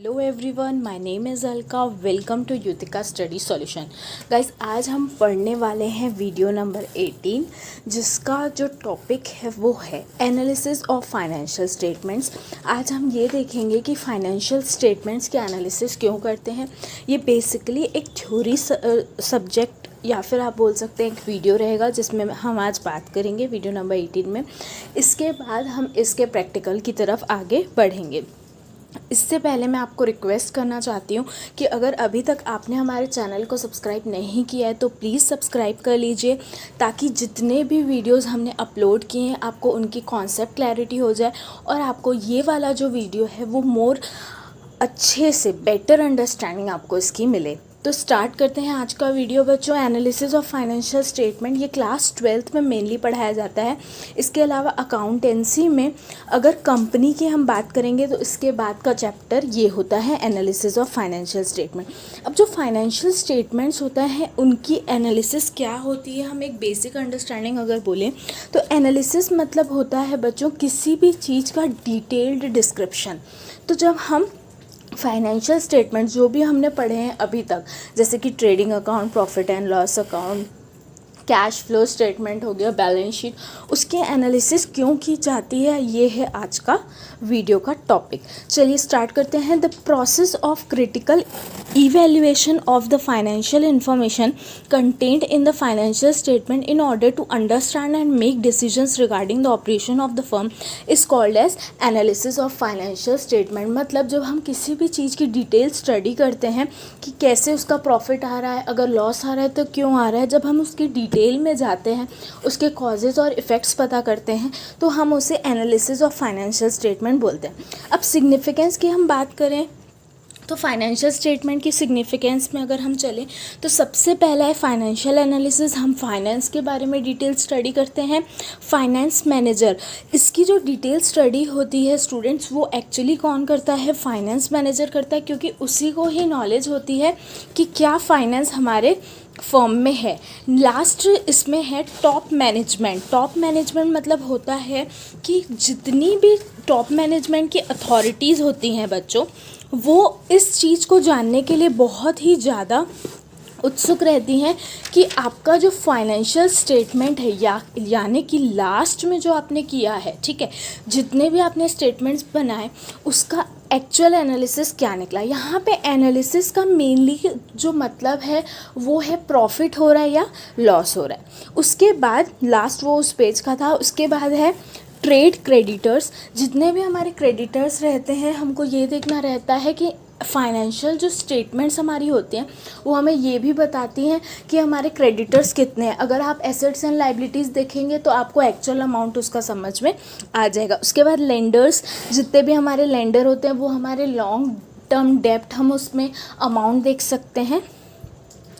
Hello everyone, my name is Alka. Welcome to Yutika study solution. Guys, आज हम पढ़ने वाले हैं वीडियो नंबर 18, जिसका जो टॉपिक है वो है एनालिसिस ऑफ फाइनेंशियल स्टेटमेंट्स। आज हम ये देखेंगे कि फाइनेंशियल स्टेटमेंट्स के एनालिसिस क्यों करते हैं। ये बेसिकली एक थ्योरी सब्जेक्ट या फिर आप बोल सकते हैं एक वीडियो रहेगा जिसमें हम आज बात करेंगे वीडियो नंबर 18 में। इसके बाद हम इसके प्रैक्टिकल की तरफ आगे बढ़ेंगे। इससे पहले मैं आपको रिक्वेस्ट करना चाहती हूँ कि अगर अभी तक आपने हमारे चैनल को सब्सक्राइब नहीं किया है तो प्लीज़ सब्सक्राइब कर लीजिए, ताकि जितने भी वीडियोस हमने अपलोड किए हैं आपको उनकी कॉन्सेप्ट क्लैरिटी हो जाए और आपको ये वाला जो वीडियो है वो मोर अच्छे से बेटर अंडरस्टैंडिंग आपको इसकी मिले। तो स्टार्ट करते हैं आज का वीडियो बच्चों। एनालिसिस ऑफ फाइनेंशियल स्टेटमेंट ये क्लास 12th में मेनली पढ़ाया जाता है। इसके अलावा अकाउंटेंसी में अगर कंपनी की हम बात करेंगे तो इसके बाद का चैप्टर ये होता है एनालिसिस ऑफ फाइनेंशियल स्टेटमेंट। अब जो फाइनेंशियल स्टेटमेंट्स होता है उनकी एनालिसिस क्या होती है, हम एक बेसिक अंडरस्टैंडिंग अगर बोलें तो एनालिसिस मतलब होता है बच्चों किसी भी चीज़ का डिटेल्ड डिस्क्रिप्शन। तो जब हम फाइनेंशियल स्टेटमेंट जो भी हमने पढ़े हैं अभी तक, जैसे कि trading account, profit and loss account, cash flow statement हो गया, बैलेंस शीट, उसकी एनालिसिस क्यों की जाती है, ये है आज का वीडियो का टॉपिक। चलिए स्टार्ट करते हैं। The process of critical evaluation of the financial information content in the financial statement in order to understand and make decisions regarding the operation of the firm is called as analysis of financial statement. मतलब जब हम किसी भी चीज़ की detail study करते हैं कि कैसे उसका प्रॉफिट आ रहा है, अगर लॉस आ रहा है तो क्यों आ रहा है, जब हम उसकी डिटेल में जाते हैं, उसके कॉजेज़ और इफ़ेक्ट्स पता करते हैं, तो हम उसे एनालिसिस ऑफ फाइनेंशियल स्टेटमेंट बोलते हैं। अब सिग्निफिकेंस की हम बात करें तो फाइनेंशियल स्टेटमेंट की सिग्निफिकेंस में अगर हम चलें तो सबसे पहला है फाइनेंशियल एनालिसिस। हम फाइनेंस के बारे में डिटेल स्टडी करते हैं। फाइनेंस मैनेजर, इसकी जो डिटेल स्टडी होती है स्टूडेंट्स, वो एक्चुअली कौन करता है, फाइनेंस मैनेजर करता है, क्योंकि उसी को ही नॉलेज होती है कि क्या फाइनेंस हमारे फर्म में है। लास्ट इसमें है टॉप मैनेजमेंट। टॉप मैनेजमेंट मतलब होता है कि जितनी भी टॉप मैनेजमेंट की अथॉरिटीज़ होती हैं बच्चों, वो इस चीज़ को जानने के लिए बहुत ही ज़्यादा उत्सुक रहती हैं कि आपका जो फाइनेंशियल स्टेटमेंट है यानी कि लास्ट में जो आपने किया है, ठीक है, जितने भी आपने स्टेटमेंट्स बनाए उसका एक्चुअल एनालिसिस क्या निकला। यहाँ पे एनालिसिस का मेनली जो मतलब है वो है प्रॉफिट हो रहा है या लॉस हो रहा है। उसके बाद लास्ट वो उस पेज का था। उसके बाद है ट्रेड क्रेडिटर्स। जितने भी हमारे क्रेडिटर्स रहते हैं हमको ये देखना रहता है कि फाइनेंशियल जो स्टेटमेंट्स हमारी होती हैं वो हमें ये भी बताती हैं कि हमारे क्रेडिटर्स कितने हैं। अगर आप एसेट्स एंड लाइबिलिटीज़ देखेंगे तो आपको एक्चुअल अमाउंट उसका समझ में आ जाएगा। उसके बाद लेंडर्स, जितने भी हमारे लेंडर होते हैं वो हमारे लॉन्ग टर्म डेप्ट, हम उसमें अमाउंट देख सकते हैं।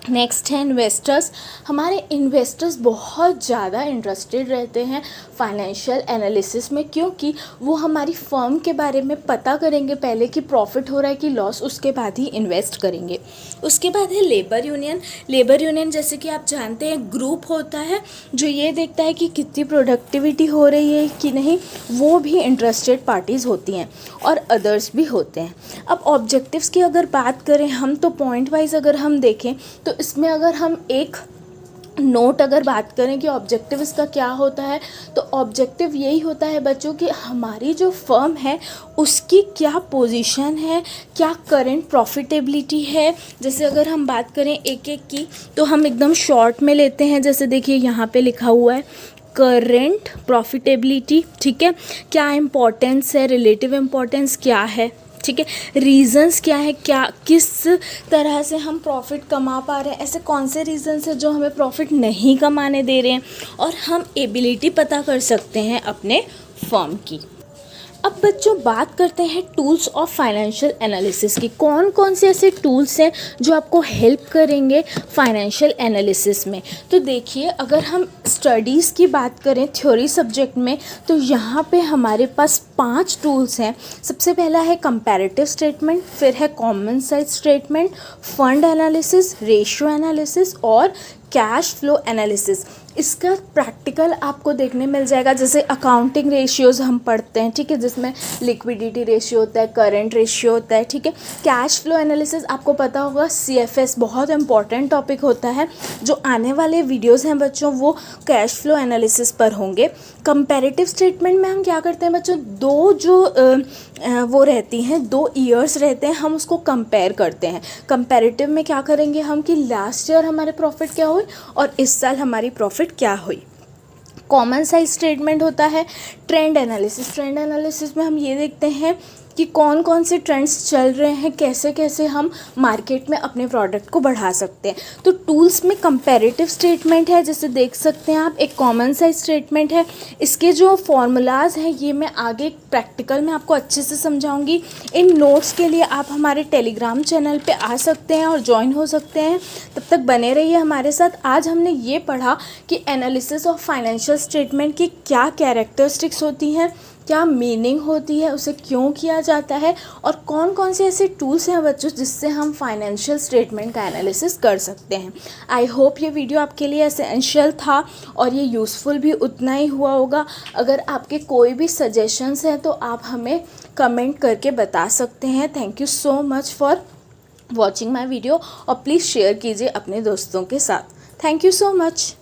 नेक्स्ट है इन्वेस्टर्स। हमारे इन्वेस्टर्स बहुत ज़्यादा इंटरेस्टेड रहते हैं फाइनेंशियल एनालिसिस में, क्योंकि वो हमारी फर्म के बारे में पता करेंगे पहले कि प्रॉफिट हो रहा है कि लॉस, उसके बाद ही इन्वेस्ट करेंगे। उसके बाद है लेबर यूनियन। लेबर यूनियन जैसे कि आप जानते हैं ग्रुप होता है जो ये देखता है कि कितनी प्रोडक्टिविटी हो रही है कि नहीं, वो भी इंटरेस्टेड पार्टीज़ होती हैं और अदर्स भी होते हैं। अब ऑब्जेक्टिव्स की अगर बात करें हम तो पॉइंट वाइज अगर हम देखें तो इसमें अगर हम एक नोट अगर बात करें कि ऑब्जेक्टिव इसका क्या होता है, तो ऑब्जेक्टिव यही होता है बच्चों कि हमारी जो फर्म है उसकी क्या पोजीशन है, क्या करंट प्रॉफिटेबिलिटी है। जैसे अगर हम बात करें एक एक की तो हम एकदम शॉर्ट में लेते हैं। जैसे देखिए यहाँ पे लिखा हुआ है करंट प्रॉफिटेबिलिटी, ठीक है, क्या इम्पोर्टेंस है, रिलेटिव इम्पोर्टेंस क्या है, ठीक है, रीज़न्स क्या है, क्या किस तरह से हम प्रॉफिट कमा पा रहे हैं, ऐसे कौन से रीज़न्स हैं जो हमें प्रॉफिट नहीं कमाने दे रहे हैं, और हम एबिलिटी पता कर सकते हैं अपने फर्म की। अब बच्चों बात करते हैं टूल्स ऑफ फाइनेंशियल एनालिसिस की। कौन कौन से ऐसे टूल्स हैं जो आपको हेल्प करेंगे फाइनेंशियल एनालिसिस में। तो देखिए, अगर हम स्टडीज़ की बात करें थ्योरी सब्जेक्ट में तो यहाँ पे हमारे पास 5 टूल्स हैं। सबसे पहला है कंपैरेटिव स्टेटमेंट, फिर है common size statement, fund analysis, ratio analysis और कैश फ्लो एनालिसिस। इसका प्रैक्टिकल आपको देखने मिल जाएगा। जैसे अकाउंटिंग रेशियोज़ हम पढ़ते हैं, ठीक है, जिसमें लिक्विडिटी रेशियो होता है, करंट रेशियो होता है, ठीक है। कैश फ्लो एनालिसिस आपको पता होगा, CFS बहुत इंपॉर्टेंट टॉपिक होता है। जो आने वाले वीडियोज़ हैं बच्चों वो कैश फ्लो एनालिसिस पर होंगे। कंपैरेटिव स्टेटमेंट में हम क्या करते हैं बच्चों, दो जो वो रहती हैं, 2 ईयर्स रहते हैं, हम उसको कंपेयर करते हैं। कंपैरेटिव में क्या करेंगे हम कि लास्ट ईयर हमारे प्रॉफिट क्या हुई और इस साल हमारी प्रॉफिट क्या हुई। कॉमन साइज स्टेटमेंट होता है। ट्रेंड एनालिसिस में हम ये देखते हैं कि कौन कौन से ट्रेंड्स चल रहे हैं, कैसे कैसे हम मार्केट में अपने प्रोडक्ट को बढ़ा सकते हैं। तो टूल्स में कंपैरेटिव स्टेटमेंट है, जैसे देख सकते हैं आप, एक कॉमन साइज स्टेटमेंट है। इसके जो फॉर्मूलाज हैं ये मैं आगे प्रैक्टिकल में आपको अच्छे से समझाऊंगी। इन नोट्स के लिए आप हमारे टेलीग्राम चैनल पे आ सकते हैं और ज्वाइन हो सकते हैं। तब तक बने रहिए हमारे साथ। आज हमने ये पढ़ा कि एनालिसिस ऑफ फाइनेंशियल स्टेटमेंट की क्या कैरेक्टरिस्टिक्स होती हैं, क्या मीनिंग होती है, उसे क्यों किया जाता है, और कौन कौन से ऐसे टूल्स हैं बच्चों जिससे हम फाइनेंशियल स्टेटमेंट का एनालिसिस कर सकते हैं। आई होप ये वीडियो आपके लिए एसेंशियल था और ये यूज़फुल भी उतना ही हुआ होगा। अगर आपके कोई भी सजेशंस हैं तो आप हमें कमेंट करके बता सकते हैं। Thank you so much for watching my video और प्लीज़ शेयर कीजिए अपने दोस्तों के साथ। Thank you so much.